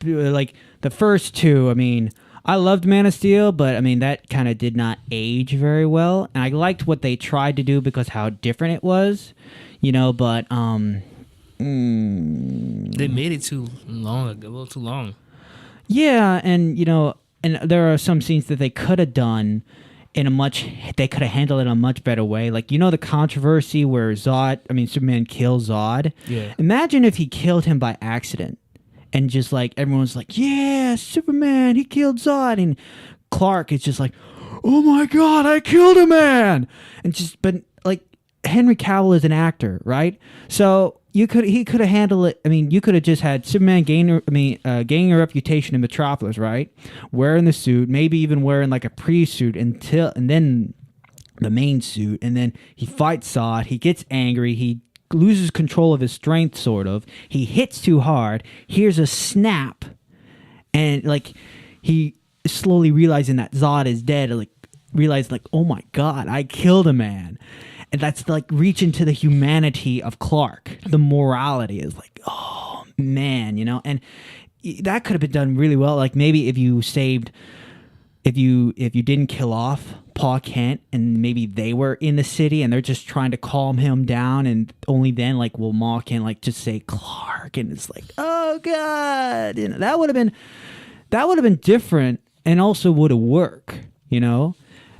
like the first two, I mean, I loved Man of Steel, but I mean that kind of did not age very well, and I liked what they tried to do because how different it was, but They made it too long, a little too long. yeah, and and there are some scenes that they could have done they could have handled it in a much better way. Like, the controversy where Superman kills Zod. Yeah. Imagine if he killed him by accident and just like everyone's like, yeah, Superman, he killed Zod. And Clark is just like, oh my God, I killed a man. But like Henry Cavill is an actor, right? So he could have handled it. I mean, you could have just had Superman gaining a reputation in Metropolis, right? Wearing the suit, maybe even wearing like a pre-suit and then the main suit, and then he fights Zod. He gets angry. He loses control of his strength, sort of. He hits too hard. Here's a snap, and like he slowly realizing that Zod is dead. Oh my God, I killed a man. And that's like reaching to the humanity of Clark. The morality is like, oh man, and that could have been done really well. Like maybe if you didn't kill off Paul Kent and maybe they were in the city and they're just trying to calm him down, and only then like will Ma Kent like just say Clark, and it's like, oh God, that would have been different and also would have worked,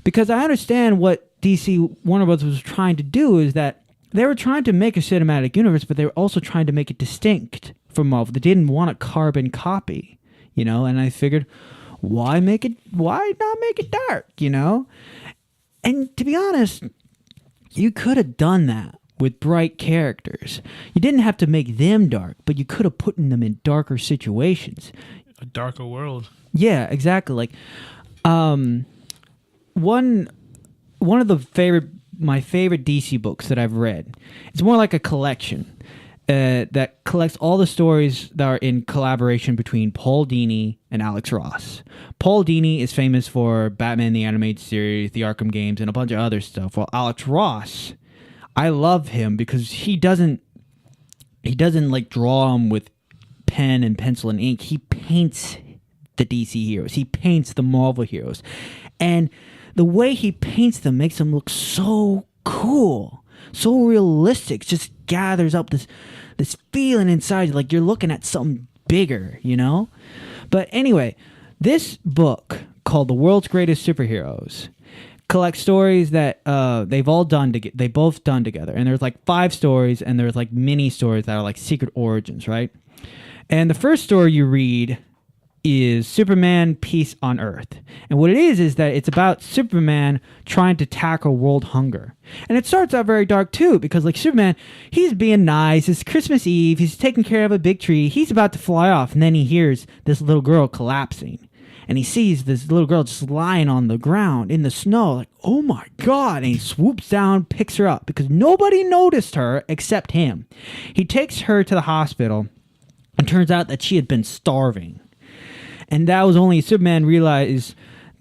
because I understand what DC Warner Bros. Was trying to do is that they were trying to make a cinematic universe, but they were also trying to make it distinct from Marvel. They didn't want a carbon copy, and I figured, why not make it dark, And to be honest, you could have done that with bright characters. You didn't have to make them dark, but you could have put them in darker situations. A darker world. Yeah, exactly. Like, one of my favorite DC books that I've read. It's more like a collection that collects all the stories that are in collaboration between Paul Dini and Alex Ross. Paul Dini is famous for Batman the Animated Series, the Arkham games, and a bunch of other stuff. While Alex Ross, I love him because he doesn't like draw them with pen and pencil and ink. He paints the DC heroes. He paints the Marvel heroes. And the way he paints them makes them look so cool, so realistic. Just gathers up this feeling inside you, like you're looking at something bigger, But anyway, this book called The World's Greatest Superheroes collects stories that they've both done together. And there's like 5 stories, and there's like mini stories that are like secret origins, right? And the first story you read is Superman Peace on Earth. And what it is that it's about Superman trying to tackle world hunger. And it starts out very dark too, because like Superman, he's being nice. It's Christmas Eve. He's taking care of a big tree. He's about to fly off. And then he hears this little girl collapsing. And he sees this little girl just lying on the ground in the snow. Like, oh my God. And he swoops down, picks her up because nobody noticed her except him. He takes her to the hospital, and turns out that she had been starving. And that was only Superman realized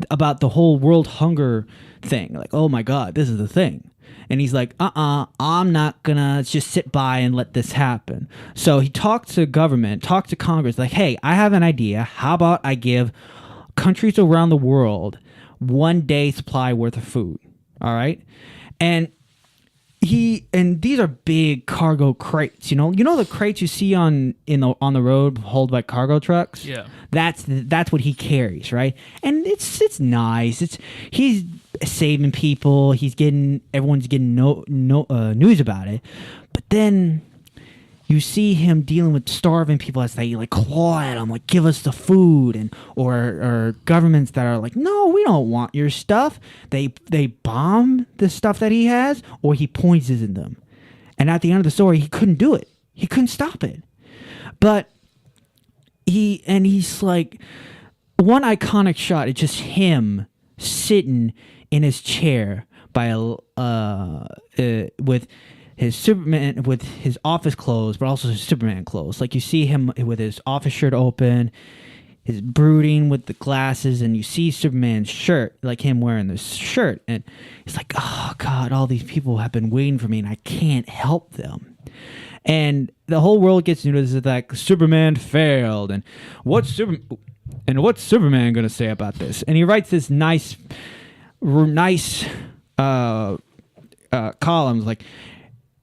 about the whole world hunger thing. Like, oh my God, this is the thing. And he's like, I'm not gonna just sit by and let this happen. So he talked to government, talked to Congress, like, hey, I have an idea. How about I give countries around the world 1 day supply worth of food? All right. And these are big cargo crates, the crates you see on the road hauled by cargo trucks. Yeah, that's what he carries, right? And it's nice. He's saving people. Everyone's getting news about it. But then you see him dealing with starving people as they like claw at him, like give us the food, or governments that are like, no, we don't want your stuff. They bomb the stuff that he has, or he poisons them. And at the end of the story, he couldn't do it. He couldn't stop it. But he's like, one iconic shot. It's just him sitting in his chair with his Superman, with his office clothes, but also his Superman clothes. Like you see him with his office shirt open, his brooding with the glasses, and you see Superman's shirt, like him wearing this shirt, and he's like, oh God, all these people have been waiting for me, and I can't help them. And the whole world gets into this, like Superman failed, and what's Superman gonna say about this? And he writes this nice columns like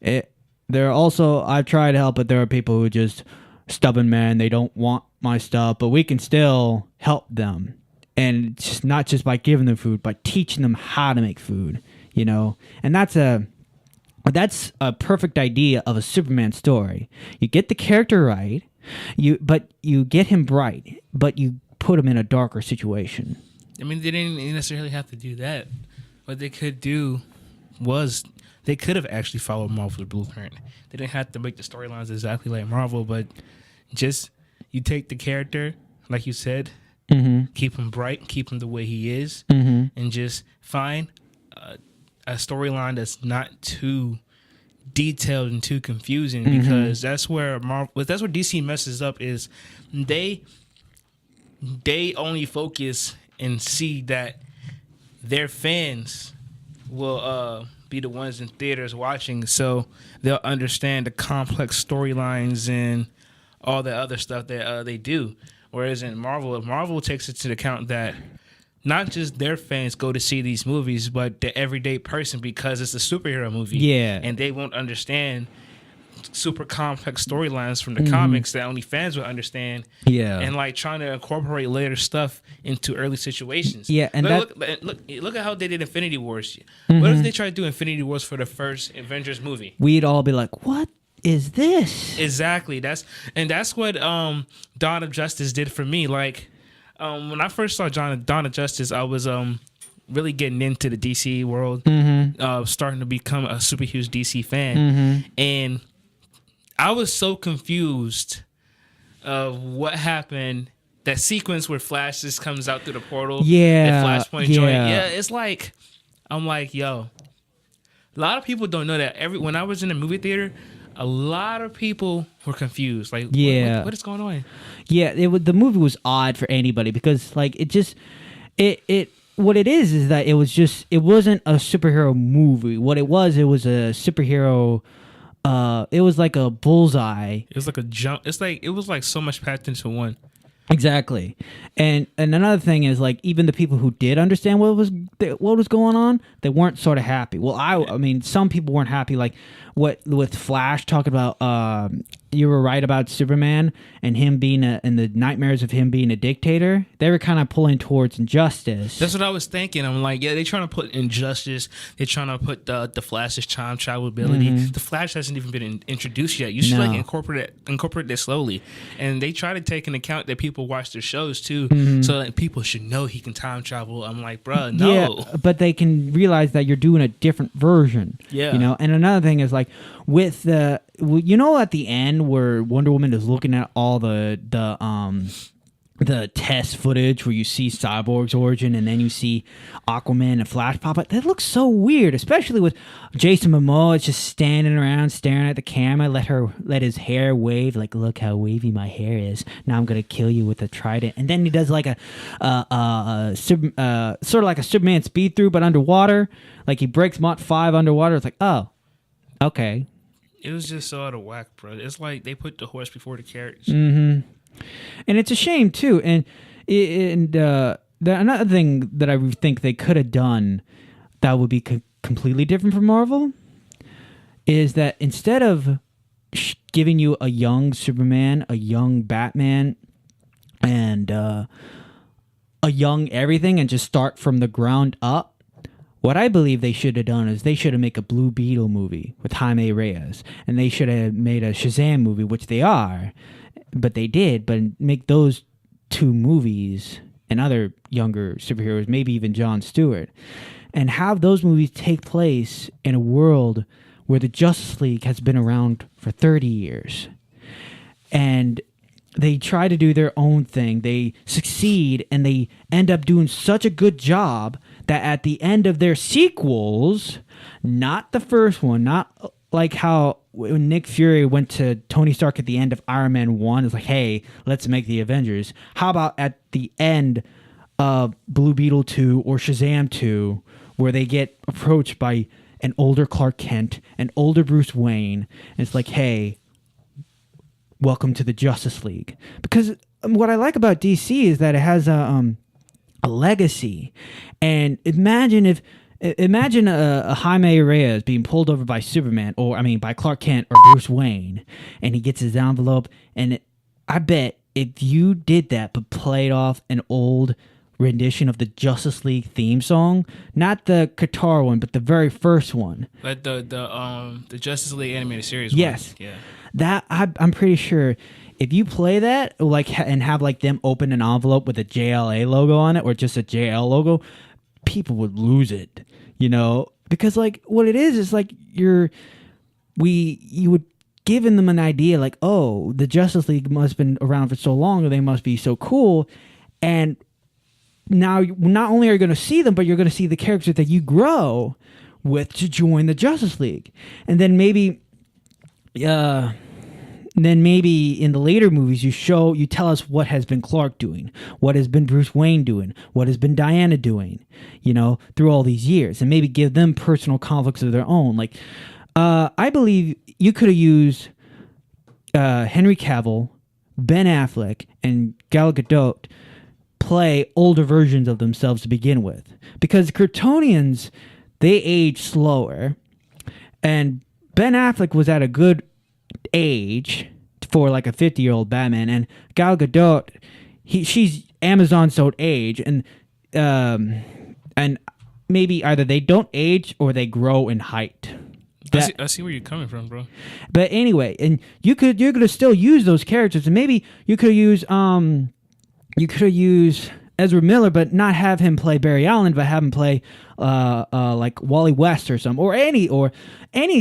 there are also, I've tried to help, but there are people who are just stubborn men. They don't want my stuff, but we can still help them, and just not just by giving them food, but teaching them how to make food. And that's a perfect idea of a Superman story. You get the character right, but you get him bright, but you put him in a darker situation. I mean, they didn't necessarily have to do that. What they could do was they could have actually followed Marvel's blueprint. They didn't have to make the storylines exactly like Marvel, but just you take the character, like you said, keep him bright, keep him the way he is, and just find a storyline that's not too detailed and too confusing, because that's where DC messes up. Is they only focus and see that their fans will be the ones in theaters watching, so they'll understand the complex storylines and all the other stuff that they do. Whereas in Marvel takes into account that not just their fans go to see these movies, but the everyday person, because it's a superhero movie. Yeah. And they won't understand super complex storylines from the comics that only fans will understand. Yeah. And like trying to incorporate later stuff into early situations. Yeah, and look at how they did Infinity Wars. What if they tried to do Infinity Wars for the first Avengers movie? We'd all be like, what is this? Exactly. That's what Dawn of Justice did for me. Like when I first saw Dawn of Justice, I was really getting into the DC world, starting to become a super huge DC fan, and I was so confused of what happened. That sequence where Flash just comes out through the portal, Flashpoint joint. Yeah, it's like I'm like, yo, a lot of people don't know that. When I was in the movie theater, a lot of people were confused. Like, what is going on? Yeah, the movie was odd for anybody, because like what it is that it wasn't a superhero movie. What it was a superhero. It was like a bullseye. It was like a jump. It was like so much packed into one. Exactly. And another thing is, like, even the people who did understand what was going on, they weren't sort of happy. Well, I mean, some people weren't happy, like with Flash talking about you were right about Superman and him being and the nightmares of him being a dictator. They were kind of pulling towards injustice. That's what I was thinking. I'm like, yeah, they're trying to put injustice. They're trying to put the Flash's time travel ability. The Flash hasn't even been introduced yet. You should like incorporate this slowly. And they try to take into account that people watch their shows too, so that people should know he can time travel. I'm like, bruh, no. Yeah, but they can realize that you're doing a different version. Yeah. And another thing is, like, with at the end where Wonder Woman is looking at all the test footage where you see Cyborg's origin and then you see Aquaman and Flash pop up. That looks so weird, especially with Jason Momoa just standing around staring at the camera, let his hair wave, like, look how wavy my hair is. Now I'm gonna kill you with a trident. And then he does like sort of like a Superman speed through, but underwater. Like he breaks Mach 5 underwater. It's like, oh, okay. It was just so out of whack, bro. It's like they put the horse before the carriage. And it's a shame too. And another thing that I think they could have done that would be completely different from Marvel is that instead of giving you a young Superman, a young Batman, and a young everything, and just start from the ground up, what I believe they should have done is they should have made a Blue Beetle movie with Jaime Reyes, and they should have made a Shazam movie, which they are, but they did, but make those two movies and other younger superheroes, maybe even Jon Stewart, and have those movies take place in a world where the Justice League has been around for 30 years. And they try to do their own thing. They succeed, and they end up doing such a good job that at the end of their sequels, not the first one, not like how when Nick Fury went to Tony Stark at the end of Iron Man 1, it's like, hey, let's make the Avengers. How about at the end of Blue Beetle 2 or Shazam 2, where they get approached by an older Clark Kent, an older Bruce Wayne, and it's like, hey, welcome to the Justice League. Because what I like about DC is that it has a legacy. And imagine a Jaime Reyes being pulled over by Superman, by Clark Kent or Bruce Wayne, and he gets his envelope. And I bet if you did that but played off an old rendition of the Justice League theme song, not the Qatar one, but the very first one, like the Justice League animated series. Yes, one. Yeah. That I'm pretty sure if you play that and have like them open an envelope with a JLA logo on it or just a JL logo, people would lose it, because like what it is like you would giving them an idea like, oh, the Justice League must have been around for so long, or they must be so cool, and now not only are you going to see them, but you're going to see the characters that you grow with to join the Justice League, and then maybe in the later movies you tell us what has been Clark doing, what has been Bruce Wayne doing, what has been Diana doing, through all these years, and maybe give them personal conflicts of their own. Like, I believe you could have used Henry Cavill, Ben Affleck, and Gal Gadot play older versions of themselves to begin with, because Kryptonians, they age slower, and Ben Affleck was at a good age for like a 50-year-old Batman, and Gal Gadot, she's Amazon's old age, and maybe either they don't age or they grow in height. I see where you're coming from, bro. But anyway, and you're gonna still use those characters, and maybe you could use Ezra Miller, but not have him play Barry Allen, but have him play like Wally West or some, or any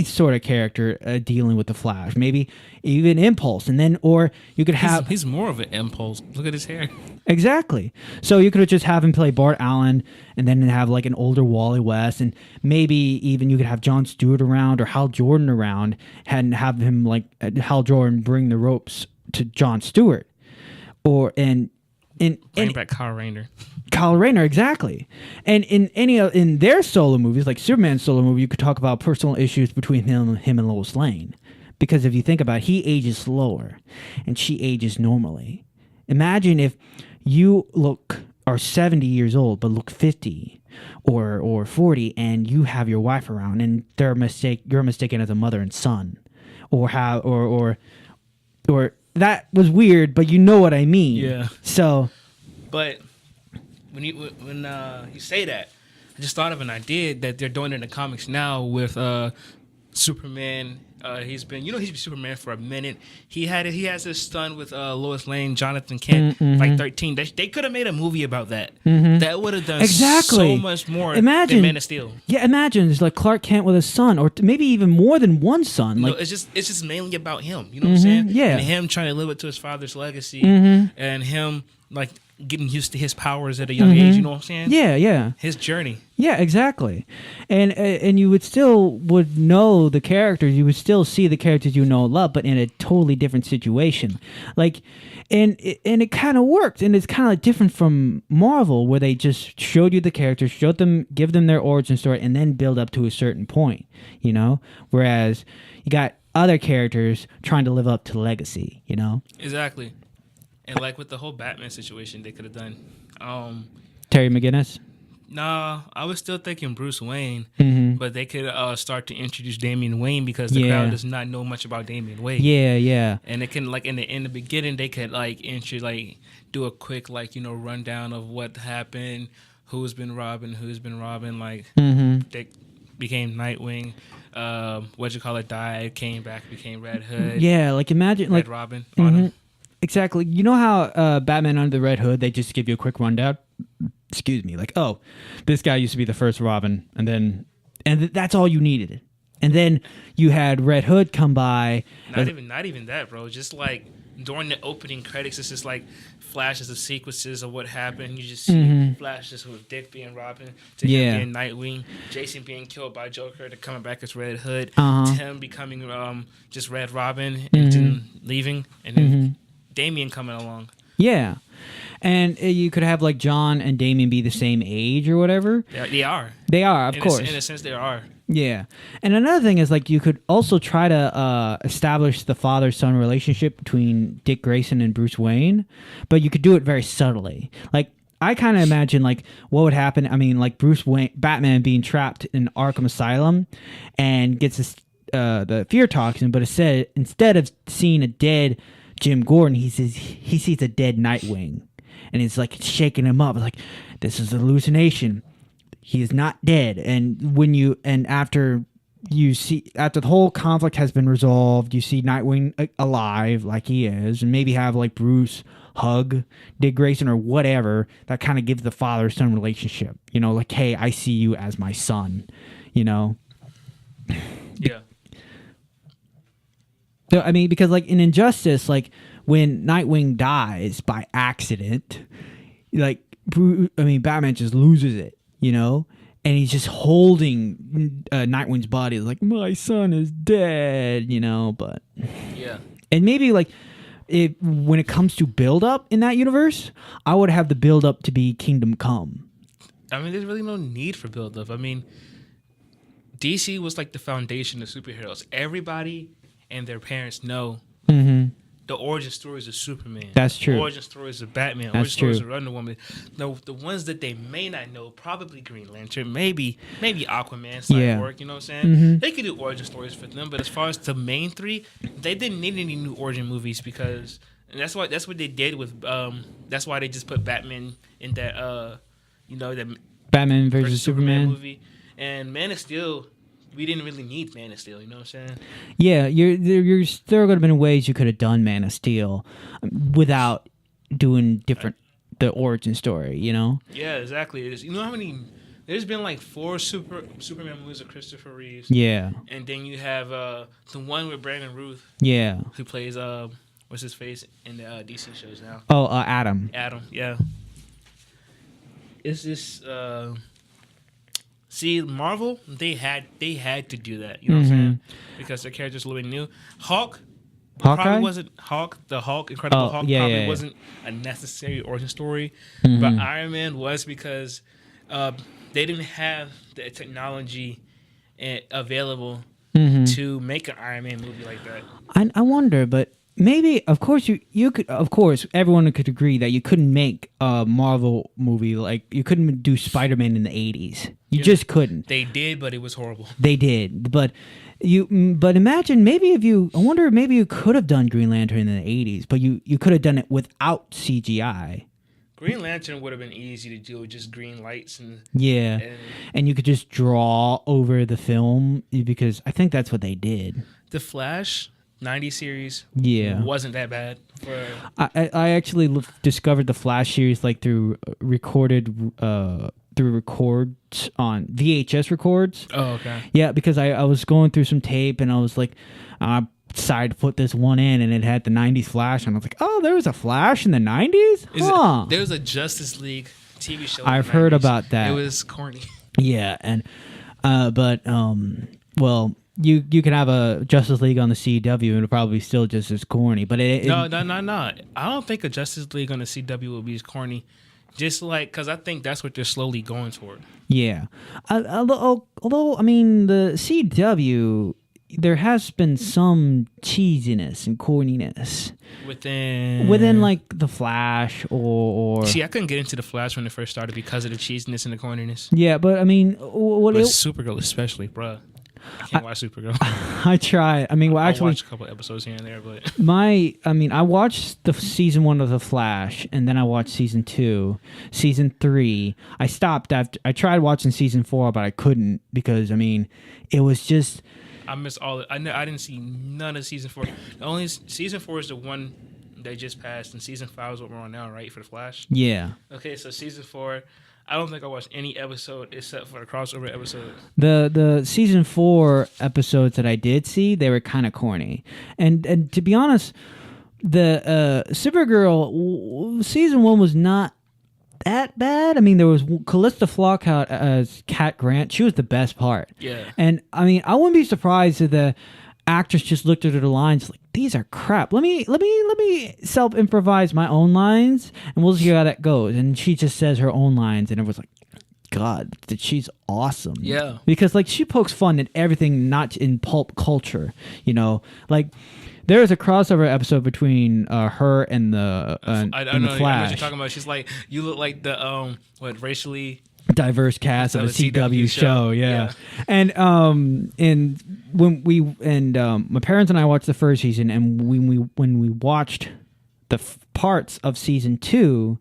sort of character dealing with the Flash. Maybe even Impulse, and then or you could have he's more of an Impulse. Look at his hair. Exactly. So you could just have him play Bart Allen, and then have like an older Wally West, and maybe even you could have Jon Stewart around or Hal Jordan around, and have him like Hal Jordan bring the ropes to Jon Stewart, bring back Kyle Rayner. Kyle Rayner, exactly. And in their solo movies, like Superman's solo movie, you could talk about personal issues between him and Lois Lane. Because if you think about it, he ages slower, and she ages normally. Imagine if you are 70 years old but look 50 or 40, and you have your wife around, and you're mistaken as a mother and son, or that was weird, but you know what I mean. Yeah. So, but when you say that, I just thought of an idea that they're doing in the comics now with Superman. He's been Superman for a minute. He has his son with Lois Lane, Jonathan Kent, like 13. They could have made a movie about that. Mm-hmm. That would have done so much more than Man of Steel. Yeah, imagine it's like Clark Kent with a son, or maybe even more than one son. Like, no, it's just mainly about him. You know what I'm saying? Yeah, and him trying to live up to his father's legacy, and him like getting used to his powers at a young age. You know what I'm saying? Yeah. His journey. Yeah, exactly. And you would know the characters. You would still see the characters you know and love, but in a totally different situation. Like, and it kind of worked. And it's kind of like different from Marvel, where they just showed you the characters, give them their origin story, and then build up to a certain point. Whereas you got other characters trying to live up to legacy. Exactly. And like with the whole Batman situation, they could have done. Terry McGinnis? Nah, I was still thinking Bruce Wayne, but they could start to introduce Damian Wayne, because the crowd does not know much about Damian Wayne. Yeah. And they can in the beginning they could do a quick rundown of what happened, who's been Robin, like they became Nightwing. Died, came back, became Red Hood. Yeah, like imagine Red Robin. Autumn. Exactly. You know how Batman Under the Red Hood, they just give you a quick rundown? Excuse me. Like, oh, this guy used to be the first Robin, and that's all you needed. And then you had Red Hood come by. Not even that, bro. Just like during the opening credits, it's just like flashes of sequences of what happened. You just see flashes with Dick being Robin, to him being Nightwing, Jason being killed by Joker, to coming back as Red Hood, Tim becoming just Red Robin, and then leaving, and then Damian coming along. Yeah. And you could have like John and Damian be the same age or whatever. They are. They are, of course. In a sense, they are. Yeah. And another thing is like you could also try to establish the father-son relationship between Dick Grayson and Bruce Wayne, but you could do it very subtly. Like I kind of imagine like what would happen. I mean, like Bruce Wayne, Batman being trapped in Arkham Asylum and gets this, the fear toxin, but instead of seeing a dead Jim Gordon, he sees a dead Nightwing, and it's like shaking him up. It's like this is a hallucination. He is not dead. And after the whole conflict has been resolved, you see Nightwing alive like he is, and maybe have like Bruce hug Dick Grayson or whatever. That kind of gives the father-son relationship. You know, like, hey, I see you as my son. You know. Yeah. So I mean, because like in Injustice, like when Nightwing dies by accident, like Batman just loses it. You know, and he's just holding Nightwing's body like my son is dead, you know, but yeah. And maybe like when it comes to build up in that universe, I would have the build up to be Kingdom Come. I mean, there's really no need for build up. I mean, DC was like the foundation of superheroes. Everybody and their parents know the origin stories of Superman. That's true. The origin stories of Batman. That's origin stories true. of Wonder Woman. The ones that they may not know, probably Green Lantern, maybe Aquaman, Cyborg. You know what I'm saying? They could do origin stories for them, but as far as the main three, they didn't need any new origin movies because, and that's what they did with. That's why they just put Batman in that. That Batman versus Superman movie, and Man of Steel. We didn't really need Man of Steel, you know what I'm saying? Yeah, there still going to been ways you could have done Man of Steel without doing the origin story, you know? Yeah, exactly. You know how many? There's been like 4 Superman movies of Christopher Reeves. Yeah. And then you have the one with Brandon Routh. Yeah. Who plays what's his face in the DC shows now? Oh, Adam. Adam, yeah. It's this. See, Marvel, they had to do that. You know what I'm saying? Because their characters a little bit new. Hawkeye probably wasn't Incredible Hulk wasn't a necessary origin story. But Iron Man was because they didn't have the technology available to make an Iron Man movie like that. I wonder, but maybe, of course, you could. Of course, everyone could agree that you couldn't make a Marvel movie like you couldn't do Spider-Man in the 80s. You just couldn't. They did, but it was horrible. They did, but imagine maybe I wonder maybe you could have done Green Lantern in the 80s, but you could have done it without CGI. Green Lantern would have been easy to do with just green lights and and you could just draw over the film because I think that's what they did. The Flash 90 series wasn't that bad. I actually discovered the Flash series like through records on VHS records. Oh, okay. Yeah, because I was going through some tape and I was like, I decided to put this one in and it had the 90s Flash and I was like, oh, there was a Flash in the 90s? There was a Justice League TV show. I've heard about that. It was corny. Yeah, and well, you can have a Justice League on the CW and it'll probably still just as corny. But no. I don't think a Justice League on the CW will be as corny. Just like, because I think that's what they're slowly going toward. Yeah. Although, I mean, the CW, there has been some cheesiness and corniness. Within like, The Flash or... See, I couldn't get into The Flash when it first started because of the cheesiness and the corniness. Yeah, but I mean... Supergirl especially, bruh. I can't watch Supergirl. I try. I mean, well, actually, I watch a couple episodes here and there, but I watched the season 1 of The Flash, and then I watched season 2, season 3. I stopped after I tried watching season 4, but I couldn't because it was just. I missed all. I didn't see none of season 4. The only season 4 is the one they just passed, and season 5 is what we're on now, right? For The Flash. Yeah. Okay, so season 4. I don't think I watched any episode except for the crossover episode. The season 4 episodes that I did see, they were kind of corny. And to be honest, the Supergirl season 1 was not that bad. I mean, there was Callista Flockhart as Cat Grant. She was the best part. Yeah. And I mean, I wouldn't be surprised if the actress just looked at her lines like, these are crap. Let me self-improvise my own lines and we'll see how that goes. And she just says her own lines and it was like, God, that she's awesome. Yeah. Because like she pokes fun at everything not in pulp culture, you know. Like there is a crossover episode between her and the I and know, the I know what Flash. you're talking about. She's like, you look like the racially Diverse cast of a CW show, yeah. Yeah. And when we my parents and I watched the first season, and when we watched the parts of season 2,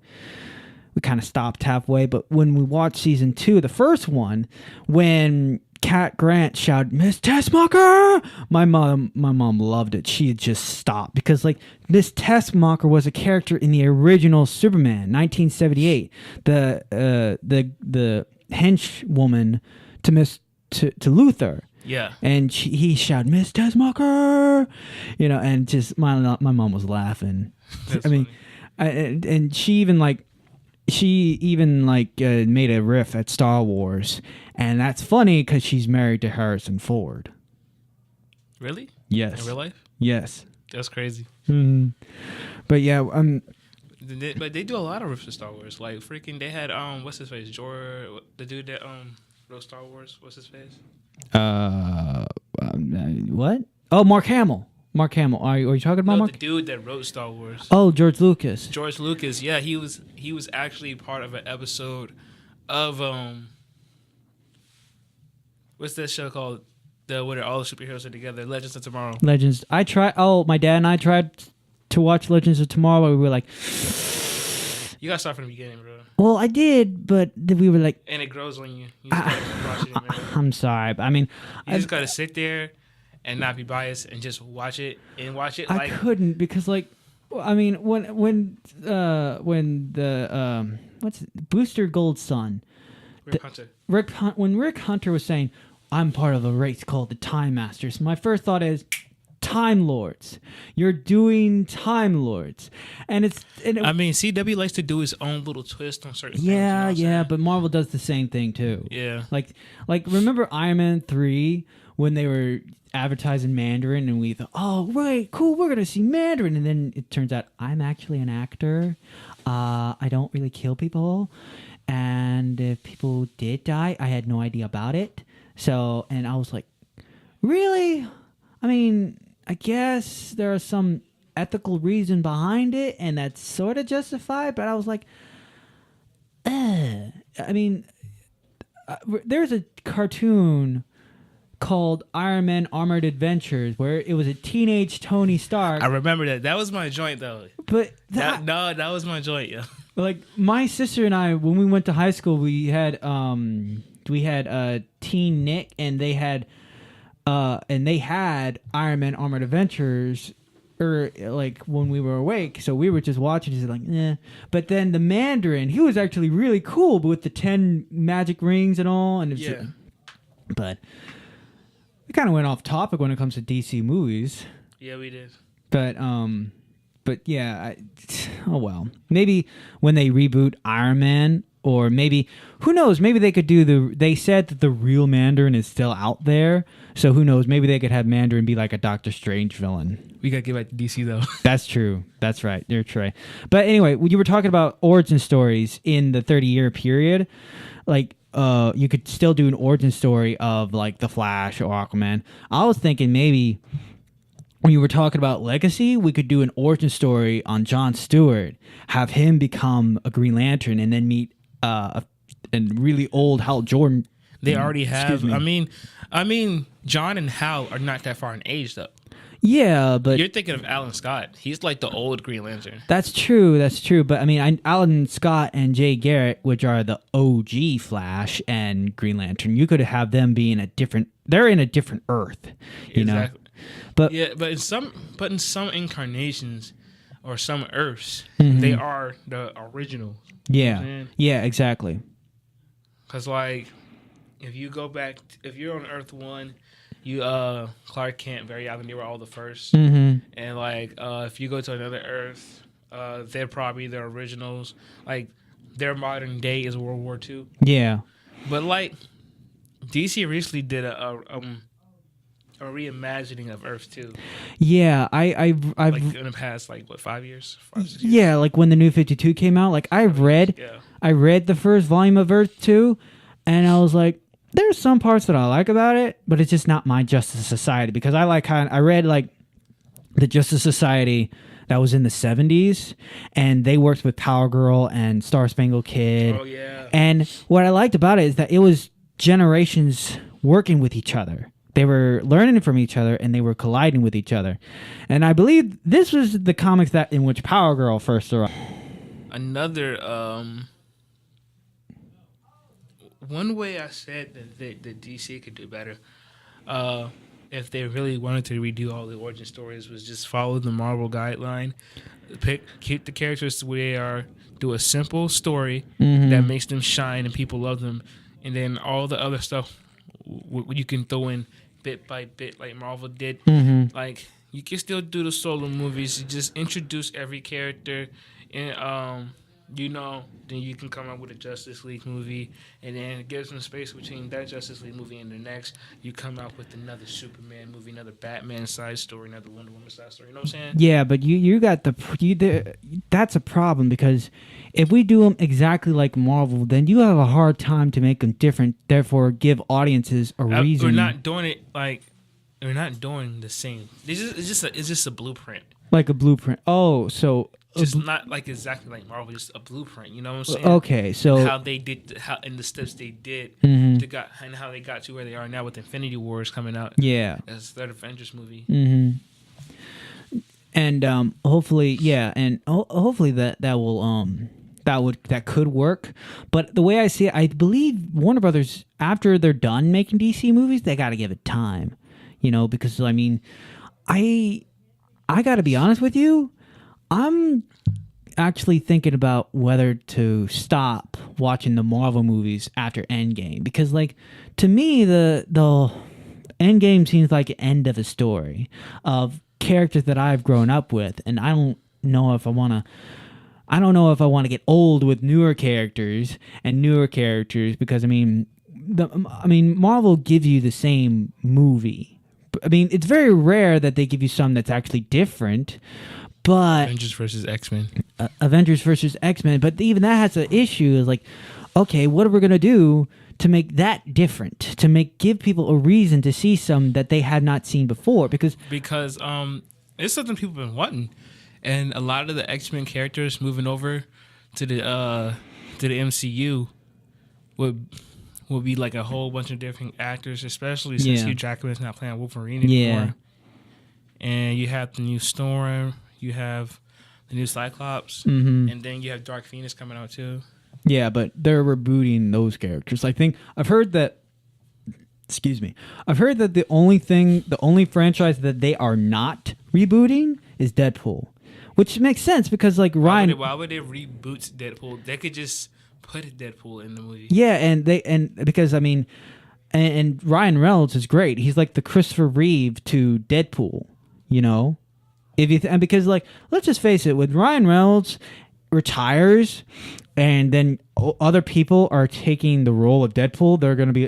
we kind of stopped halfway. But when we watched season 2, the first one, when Cat Grant shouted "Miss Tessmacher," my mom loved it. She just stopped because like Miss Tessmacher was a character in the original Superman 1978, the henchwoman to Luthor. Yeah. And he shouted "Miss Tessmacher," you know, and just my mom was laughing. That's I mean, and she even made a riff at Star Wars, and that's funny because she's married to Harrison Ford. Really? Yes. In real life? Yes. That's crazy. But yeah, But they do a lot of riffs to Star Wars. Like freaking, they had what's his face? George, the dude that wrote Star Wars. What's his face? What? Oh, Mark Hamill. Mark Hamill. Are you talking about Mark? The dude that wrote Star Wars. Oh, George Lucas. George Lucas. Yeah, he was actually part of an episode of what's that show called? Where all the superheroes are together. Legends of Tomorrow. Legends. My dad and I tried to watch Legends of Tomorrow, but we were like, you gotta start from the beginning, bro. well, I did, but we were like, and it grows on you. You just gotta watch it in there. I'm sorry, but I mean, you just gotta sit there and not be biased and just watch it I like couldn't because like I mean when the what's it? Booster Gold's son Rick Hunter. when Rick Hunter was saying I'm part of a race called the Time Masters, my first thought is Time Lords. You're doing Time Lords, and I mean, CW likes to do his own little twist on certain things. Yeah, You know yeah, but Marvel does the same thing too. Yeah, like remember Iron Man 3 when they were advertising Mandarin and we thought, oh right, cool, we're gonna see Mandarin, and then it turns out I'm actually an actor. I don't really kill people, and if people did die, I had no idea about it. So, and I was like, really? I mean, I guess there are some ethical reason behind it, and that's sort of justified. But I was like, I mean, there's a cartoon called Iron Man Armored Adventures where it was a teenage Tony Stark. I remember that. That was my joint, though. But that was my joint, yeah. Like my sister and I, when we went to high school, we had Teen Nick, and they had Iron Man Armored Adventures, or like when we were awake, so we were just watching. He's like, eh. But then the Mandarin, he was actually really cool, but with the 10 magic rings and all, and yeah. But we kind of went off topic when it comes to DC movies. Yeah, we did. But yeah, oh well. Maybe when they reboot Iron Man, or maybe, who knows, maybe they could do they said that the real Mandarin is still out there, so who knows, maybe they could have Mandarin be like a Doctor Strange villain. We gotta get back to DC though. That's true. That's right. You're true. But anyway, you were talking about origin stories in the 30-year period. Like, you could still do an origin story of like the Flash or Aquaman. I was thinking maybe when you were talking about legacy, we could do an origin story on Jon Stewart, have him become a Green Lantern, and then meet a really old Hal Jordan. They already have. I mean, John and Hal are not that far in age though. Yeah, but you're thinking of Alan Scott. He's like the old Green Lantern. That's true. But I mean, Alan Scott and Jay Garrick, which are the OG Flash and Green Lantern, you could have them be in a different. They're in a different Earth, you know. But yeah, but in some incarnations or some Earths, they are the original. Yeah, yeah, exactly. Because like, if you go back, if you're on Earth 1. You Clark Kent, Barry Allen, they were all the first. And like if you go to another Earth, they're probably the originals. Like their modern day is World War II. Yeah. But like DC recently did a reimagining of Earth 2. Yeah, I've like in the past 5 years? 5, 6 years? Yeah, like when the New 52 came out, like I read the first volume of Earth 2. And I was like, there's some parts that I like about it, but it's just not my Justice Society, because I read like the Justice Society that was in the 70s, and they worked with Power Girl and Star Spangled Kid. Oh yeah. And what I liked about it is that it was generations working with each other. They were learning from each other, and they were colliding with each other. And I believe this was the comics that in which Power Girl first arrived. Another one way I said that the DC could do better, if they really wanted to redo all the origin stories, was just follow the Marvel guideline, keep the characters the way they are, do a simple story that makes them shine and people love them, and then all the other stuff you can throw in bit by bit like Marvel did. Like, you can still do the solo movies. You just introduce every character, and then you can come up with a Justice League movie, and then it gives them space between that Justice League movie and the next. You come out with another Superman movie, another Batman side story, another Wonder Woman side story. You know what I'm saying? Yeah, but you got that's a problem, because if we do them exactly like Marvel, then you have a hard time to make them different. Therefore, give audiences a reason. We're not doing it like we're not doing the same. It's just a blueprint. Like a blueprint. Oh, so just not like exactly like Marvel, just a blueprint. You know what I'm saying? Okay, so and how they did, how and the steps they did to and how they got to where they are now with Infinity Wars coming out. Yeah, as third Avengers movie. And hopefully, yeah, and hopefully that will that could work. But the way I see it, I believe Warner Brothers, after they're done making DC movies, they got to give it time. Because I mean, I got to be honest with you. I'm actually thinking about whether to stop watching the Marvel movies after Endgame, because, like, to me, the Endgame seems like an end of a story of characters that I've grown up with, and I don't know if I want to get old with newer characters, because I mean, Marvel gives you the same movie. I mean, it's very rare that they give you some that's actually different. But Avengers versus X-Men. But even that has an issue. Is like, okay, what are we gonna do to make that different? Give people a reason to see some that they had not seen before? Because it's something people have been wanting, and a lot of the X-Men characters moving over to the MCU would be like a whole bunch of different actors, especially since Hugh Jackman's not playing Wolverine anymore. And you have the new Storm. You have the new Cyclops, and then you have Dark Phoenix coming out too. Yeah, but they're rebooting those characters. I've heard that the only franchise that they are not rebooting is Deadpool, which makes sense because Ryan. Why would they reboot Deadpool? They could just put Deadpool in the movie. Yeah, and because I mean, and Ryan Reynolds is great. He's like the Christopher Reeve to Deadpool, because let's just face it, when Ryan Reynolds retires and then other people are taking the role of Deadpool,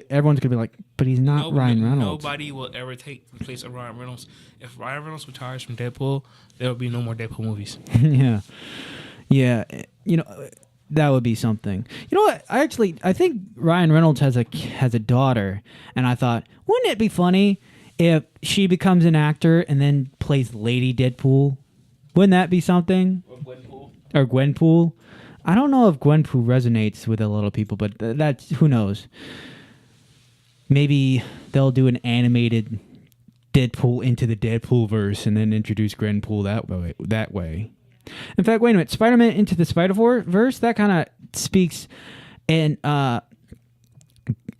everyone's gonna be like, but he's not Ryan Reynolds. Nobody will ever take the place of Ryan Reynolds. If Ryan Reynolds retires from Deadpool, there will be no more Deadpool movies. yeah, that would be something. You know what? I think Ryan Reynolds has a daughter, and I thought, wouldn't it be funny if she becomes an actor and then plays Lady Deadpool? Wouldn't that be something? Or Gwenpool. I don't know if Gwenpool resonates with a lot of people, but that's, who knows. Maybe they'll do an animated Deadpool into the Deadpool verse and then introduce Gwenpool that way. In fact, wait a minute. Spider-Man Into the Spider-Verse, that kind of speaks and has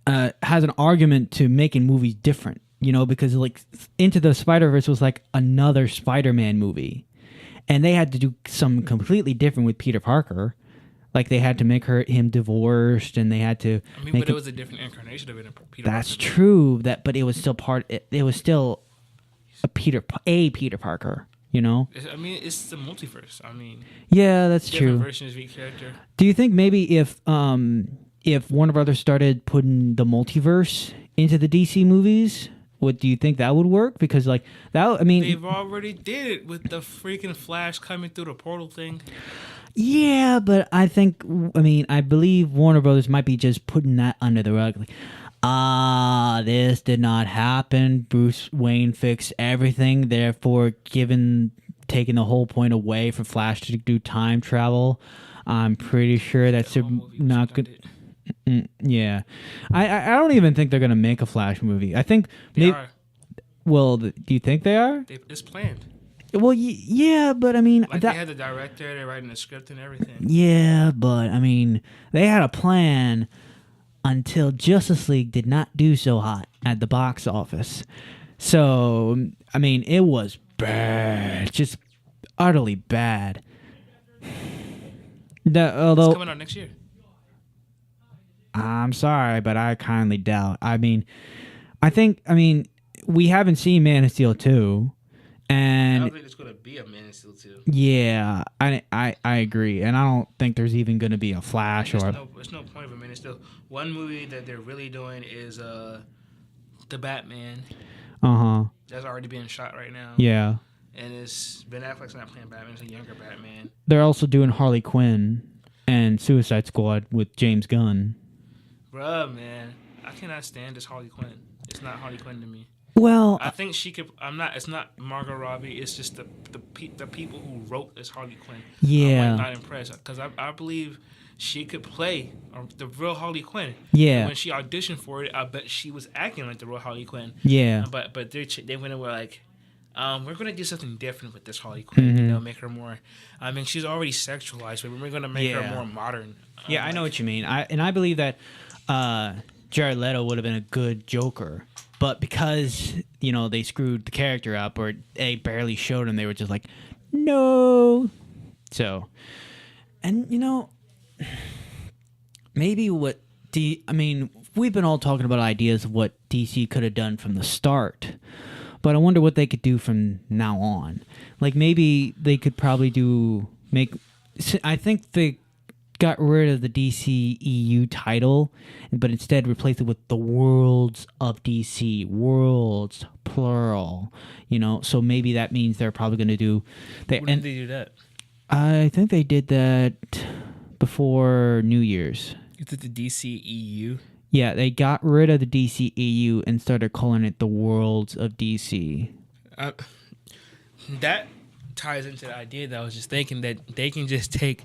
an argument to making movies different. Because Into the Spider-Verse was like another Spider-Man movie. And they had to do something completely different with Peter Parker. They had to make him divorced, and they had to. But it was a different incarnation of it. Peter That's Parker. true. But it was still it was still a Peter Parker. It's the multiverse. Yeah, that's true. Different versions of each character. Do you think maybe if Warner Brothers started putting the multiverse into the DC movies, do you think that would work? Because they've already did it with the freaking Flash coming through the portal thing. Yeah, but I believe Warner Brothers might be just putting that under the rug. Like, this did not happen. Bruce Wayne fixed everything, therefore taking the whole point away for Flash to do time travel. I'm pretty sure that's The whole movie was not good. redundant. Yeah, I don't even think they're gonna make a Flash movie. I think They maybe. are. Well, do you think they are? It's planned. Well, yeah, but I mean Like they had the director, they're writing the script and everything. Yeah, but I mean, they had a plan until Justice League did not do so hot at the box office. So, I mean, it was bad, just utterly bad. It's coming out next year. I'm sorry, but I kindly doubt. I mean, we haven't seen Man of Steel 2, I and don't think it's gonna be a Man of Steel 2. yeah, I agree, and I don't think there's even going to be a Flash There's or no point of a Man of Steel. One movie that they're really doing is the Batman. That's already being shot right now. Yeah. And it's Ben Affleck's not playing Batman; it's a younger Batman. They're also doing Harley Quinn and Suicide Squad with James Gunn. Bruh, man, I cannot stand this Harley Quinn. It's not Harley Quinn to me. Well, I think she could. I'm not. It's not Margot Robbie. It's just the people who wrote this Harley Quinn. Yeah. I'm like, not impressed because I believe she could play the real Harley Quinn. Yeah. And when she auditioned for it, I bet she was acting like the real Harley Quinn. Yeah. But they went and were like, we're gonna do something different with this Harley Quinn. You know, make her more. I mean, she's already sexualized, but we're gonna make her more modern. Yeah, I know what you mean. I believe that Jared Leto would have been a good Joker, but because they screwed the character up or they barely showed him, they were just like, no. So, and maybe we've been all talking about ideas of what DC could have done from the start, but I wonder what they could do from now on. Like maybe they could probably I think they got rid of the DCEU title, but instead replaced it with the Worlds of DC. Worlds, plural. So maybe that means they're probably going to do. When did they do that? I think they did that before New Year's. Is it the DCEU? Yeah, they got rid of the DCEU and started calling it the Worlds of DC. That ties into the idea that I was just thinking that they can just take,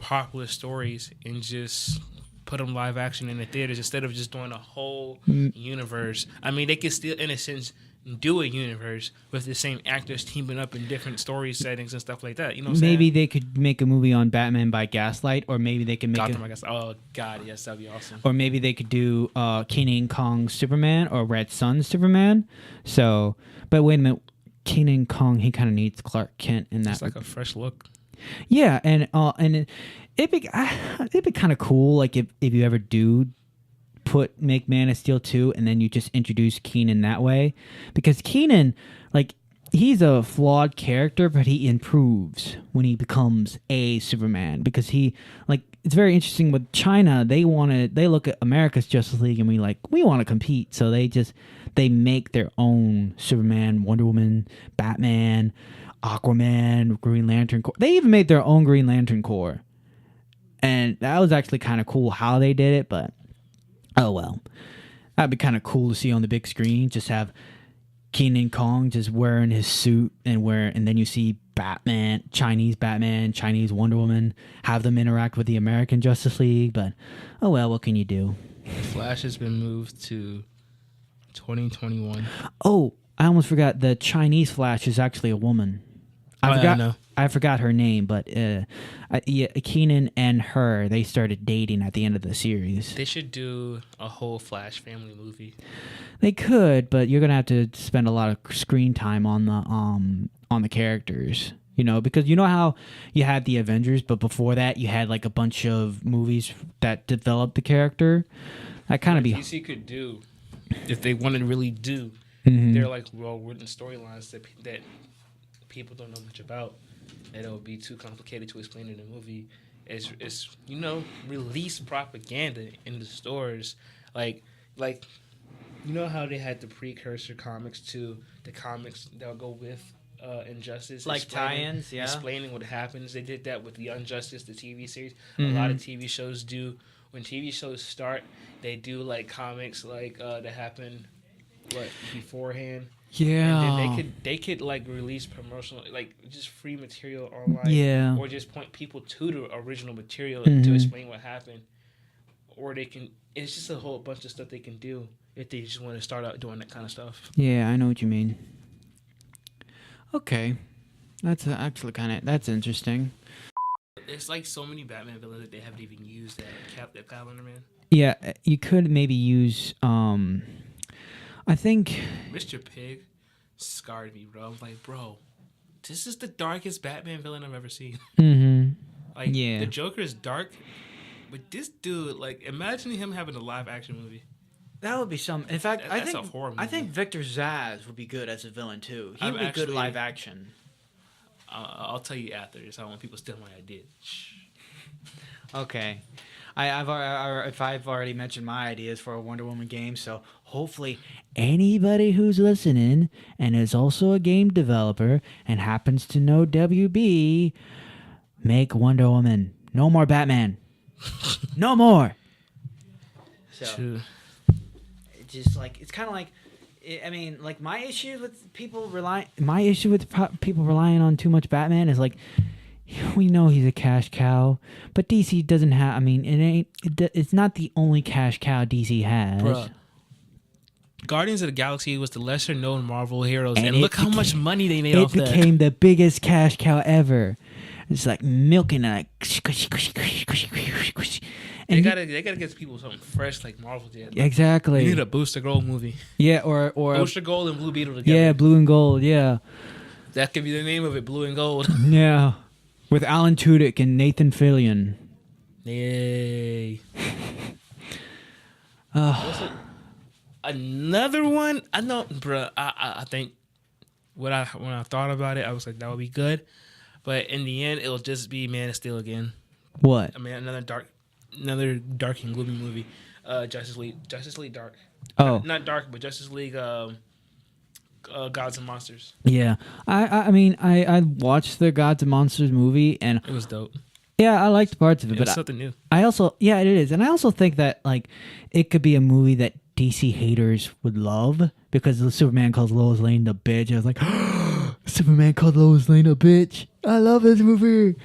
popular stories and just put them live action in the theaters instead of just doing a whole universe. I mean, they could still, in a sense, do a universe with the same actors teaming up in different story settings and stuff like that. You know what I'm Maybe saying? they could make a movie on Batman by Gaslight, or maybe they could make Gotham, I guess. Oh, God, yes, that'd be awesome. or maybe they could do Kenan Kong Superman or Red Sun Superman. So, but wait a minute, Kenan Kong, he kind of needs Clark Kent in that. It's like a fresh look. Yeah, and it'd be kind of cool, like if you ever do make Man of Steel 2 and then you just introduce Kenan that way, because Kenan, like, he's a flawed character, but he improves when he becomes a Superman, because it's very interesting with China. They look at America's Justice League and we want to compete, so they make their own Superman, Wonder Woman, Batman, Aquaman, Green Lantern Corps. They even made their own Green Lantern Corps. And that was actually kind of cool how they did it, but oh well. That'd be kind of cool to see on the big screen. Just have Kenan Kong just wearing his suit and then you see Batman, Chinese Wonder Woman, have them interact with the American Justice League, but oh well, what can you do? Flash has been moved to 2021. Oh, I almost forgot, the Chinese Flash is actually a woman. I forgot her name, but Kenan and her, they started dating at the end of the series. They should do a whole Flash family movie. They could, but you're gonna have to spend a lot of screen time on the characters. Because you know how you had the Avengers, but before that you had like a bunch of movies that developed the character. That kind of be DC could do if they wanted to really do. Mm-hmm. They're like well-written storylines that people don't know much about. That it would be too complicated to explain in a movie. It's release propaganda in the stores, like how they had the precursor comics to the comics that'll go with Injustice, Like tie-ins, yeah. explaining what happens. They did that with the Injustice, the TV series. Mm-hmm. A lot of TV shows do. When TV shows start, they do like comics like that happen beforehand. Yeah. And then they could like release promotional, like just free material online. Yeah. Or just point people to the original material Mm-hmm. to explain what happened. Or they can. It's just a whole bunch of stuff they can do if they just want to start out doing that kind of stuff. Yeah, I know what you mean. Okay, that's actually that's interesting. It's like so many Batman villains that they haven't even used that Calendar Man. Yeah, you could maybe use. I think Mr. Pig scarred me, bro. I was like, bro, this is the darkest Batman villain I've ever seen. Mm-hmm. Like, Yeah. the Joker is dark, but this dude, like, imagine him having a live action movie. That would be some. In fact, That's a horror movie. I think Victor Zsasz would be good as a villain too. He I'm would be good actually- live action. I'll tell you after this. I don't want people stealing my idea. Shh. Okay, I've already mentioned my ideas for a Wonder Woman game, so hopefully anybody who's listening and is also a game developer and happens to know WB, make Wonder Woman. No more Batman. No more. So True. just like it's kind of like, I mean, like my issue with people relying on too much Batman is like, we know he's a cash cow, but DC doesn't have. I mean, it's not the only cash cow DC has. Bruh. Guardians of the Galaxy was the lesser known Marvel heroes, And and it look how much money they made It off that. became the biggest cash cow ever. It's like milking it, They and gotta get people something fresh like Marvel did. exactly. We need a Booster Gold movie. Yeah, or Booster Gold and Blue Beetle together. yeah, blue and gold. Yeah, That could be the name of it, Blue and Gold. yeah, with Alan Tudyk and Nathan Fillion. Yay. Also, another one, I know, bruh, I think when I thought about it, I was like, that would be good. But in the end, it'll just be Man of Steel again. What? I mean, another dark and gloomy movie. Justice League Dark. Oh, Not dark, but Justice League Gods and Monsters. yeah. I mean, I watched the Gods and Monsters movie, and It was dope. yeah, I liked parts of it, It but was something new. I also, yeah, it is, and I also think that like it could be a movie that DC haters would love because the Superman calls Lois Lane the bitch. I was like, Superman called Lois Lane a bitch. I love this movie.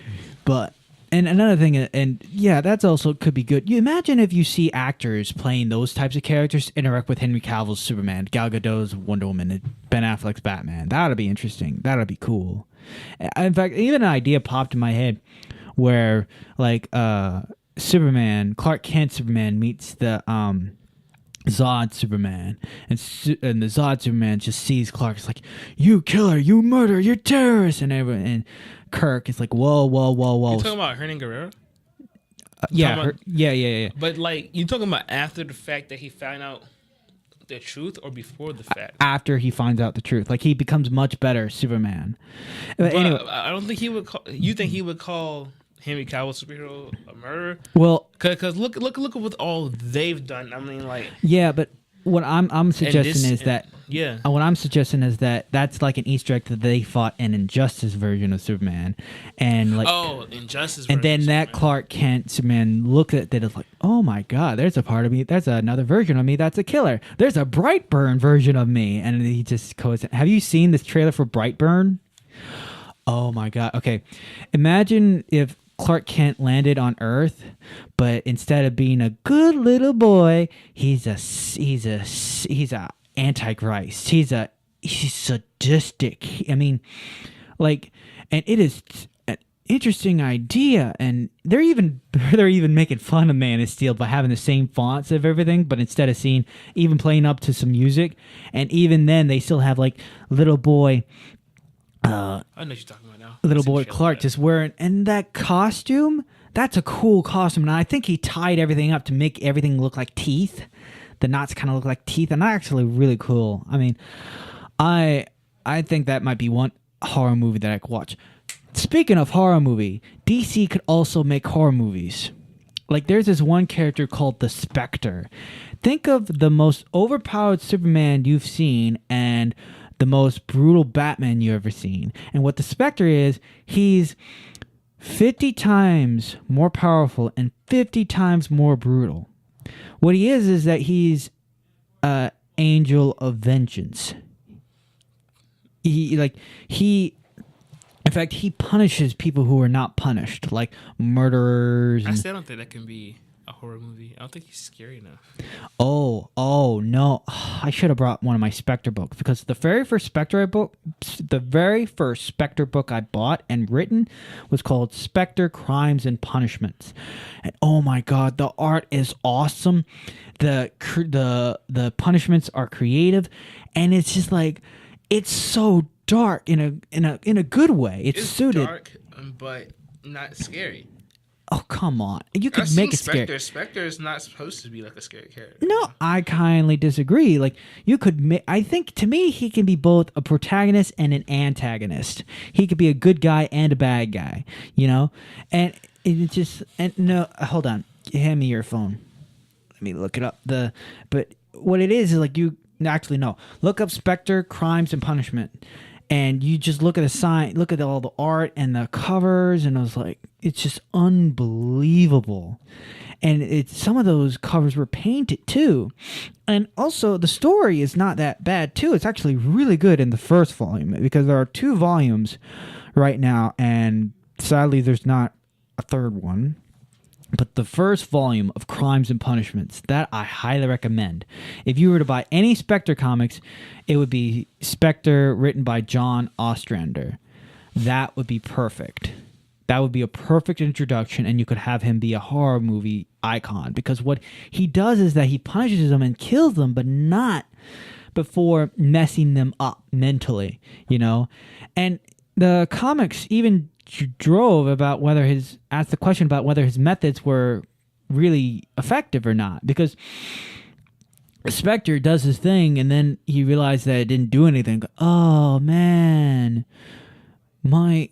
But and another thing, and yeah, that's also could be good. You imagine if you see actors playing those types of characters interact with Henry Cavill's Superman, Gal Gadot's Wonder Woman, and Ben Affleck's Batman. That would be interesting. That would be cool. In fact, even an idea popped in my head where like Superman, Clark Kent Superman meets the Zod Superman, and the Zod Superman just sees Clark. It's like, you killer, you murder, you're terrorist, and everyone. And Kirk is like, whoa. You talking about Hernan Guerrero? Yeah. But like, you talking about after the fact that he found out the truth, or before the fact? After he finds out the truth, like he becomes much better Superman. But But anyway, I don't think he would call. You think he would call Henry Cavill superhero a murderer? well, Because look at what all they've done. I mean, like, yeah, but what I'm suggesting is that. yeah, What I'm suggesting is that that's like an Easter egg that they fought an Injustice version of Superman, and like, Injustice, and then versus that Superman. Clark Kent Superman looked at that as like, oh my god, there's a part of me, there's another version of me that's a killer. There's a Brightburn version of me, and he just goes. Have you seen this trailer for Brightburn? Oh my god. Okay, imagine if Clark Kent landed on Earth, but instead of being a good little boy, he's a antichrist. He's sadistic. I mean, like, and it is an interesting idea. And they're even making fun of Man of Steel by having the same fonts of everything, but instead of even playing up to some music, and even then they still have like little boy. I know what you're talking about now. Little I've seen boy shit like Clark that. just wearing, and that costume, that's a cool costume. And I think he tied everything up to make everything look like teeth. The knots kind of look like teeth, and that's actually really cool. I mean, I think that might be one horror movie that I could watch. Speaking of horror movie, DC could also make horror movies. Like there's this one character called the Spectre. Think of the most overpowered Superman you've seen, and the most brutal Batman you ever seen. And what the Spectre is, he's 50 times more powerful and 50 times more brutal. What he is that he's an angel of vengeance. In fact, he punishes people who are not punished, like murderers. I still don't think that can be a horror movie. I don't think he's scary enough. Oh no! I should have brought one of my Spectre books, because the very first Spectre book I bought and written was called Spectre: Crimes and Punishments. And oh my god, the art is awesome. The punishments are creative, and it's just like, it's so dark in a good way. It's suited. Dark, but not scary. Oh, come on. You could make it scary. Spectre is not supposed to be like a scary character. No, I kindly disagree. Like, you could I think, to me, he can be both a protagonist and an antagonist. He could be a good guy and a bad guy, And it just, no, hold on. Hand me your phone. Let me look it up. But what it is like, actually, no. Look up Spectre, Crimes and Punishment. And you just look at the sign, look at all the art and the covers, and I was like, it's just unbelievable. And some of those covers were painted too. And also, the story is not that bad too. It's actually really good in the first volume, because there are 2 volumes right now, and sadly there's not a third one. But the first volume of Crimes and Punishments, that I highly recommend. If you were to buy any Spectre comics, it would be Spectre written by John Ostrander. That would be perfect. That would be a perfect introduction, and you could have him be a horror movie icon. Because what he does is that he punishes them and kills them, but not before messing them up mentally, And the comics even asked the question about whether his methods were really effective or not, because Spectre does his thing and then he realized that it didn't do anything. Oh man, my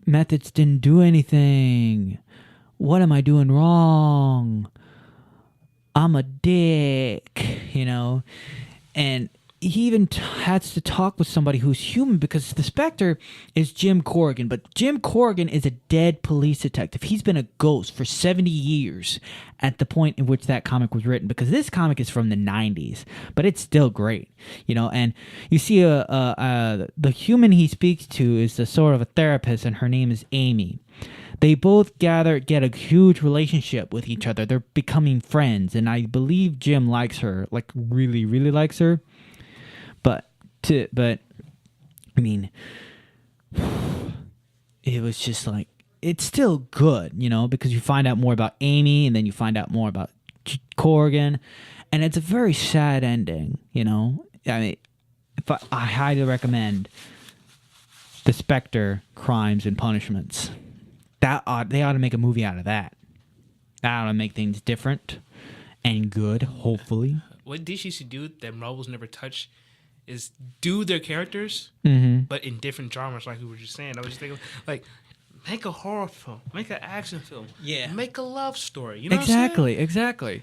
methods didn't do anything. What am I doing wrong? I'm a dick, and he even has to talk with somebody who's human, because the Spectre is Jim Corrigan, but Jim Corrigan is a dead police detective. He's been a ghost for 70 years at the point in which that comic was written, because this comic is from the 90s, but it's still great, and you see the human he speaks to is a sort of a therapist, and her name is Amy. They both get a huge relationship with each other. They're becoming friends, and I believe Jim likes her, like really, really likes her. But I mean, it was just like, it's still good, because you find out more about Amy, and then you find out more about Corrigan, and it's a very sad ending, I mean, I highly recommend the Spectre Crimes and Punishments. They ought to make a movie out of that. That ought to make things different and good, hopefully. What DC should do that Marvel's never touched is do their characters, but in different genres, like we were just saying. I was just thinking, like, make a horror film, make an action film, make a love story. You know Exactly.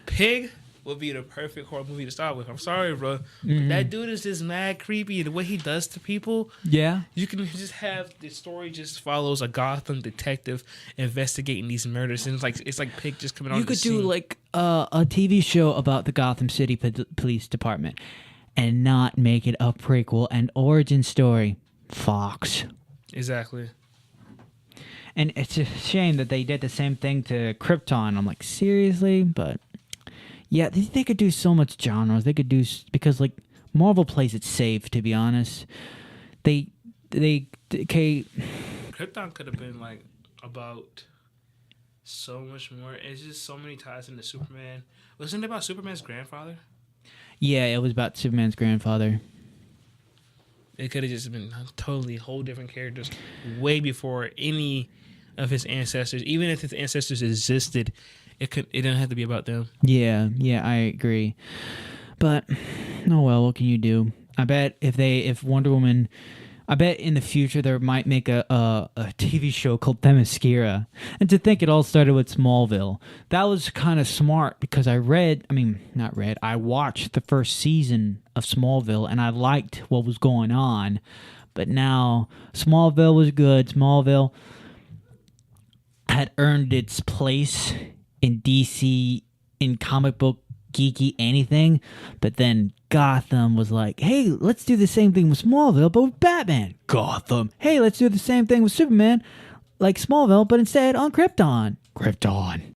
Pig would be the perfect horror movie to start with. I'm sorry, bro. But that dude is just mad creepy, and the way he does to people. Yeah. You can just have the story just follows a Gotham detective investigating these murders, and it's like Pig just coming on. You could do like a TV show about the Gotham City Police Department, and not make it a prequel and origin story. Fox. Exactly. And it's a shame that they did the same thing to Krypton. I'm like, seriously? But yeah, they could do so much genres. They could do, because like Marvel plays it safe, to be honest. Krypton could have been like about so much more. It's just so many ties into Superman. Wasn't it about Superman's grandfather? Yeah, it was about Superman's grandfather. It could have just been totally whole different characters way before any of his ancestors. Even if his ancestors existed, it didn't have to be about them. Yeah, I agree. But oh well, what can you do? I bet if Wonder Woman, I bet in the future there might make a TV show called Themyscira. And to think it all started with Smallville. That was kind of smart because I watched the first season of Smallville and I liked what was going on. But now Smallville was good. Smallville had earned its place in DC in comic book geeky anything, but then Gotham was like, hey, let's do the same thing with Smallville, but with Batman. Gotham. Hey, let's do the same thing with Superman, like Smallville, but instead on Krypton. Krypton.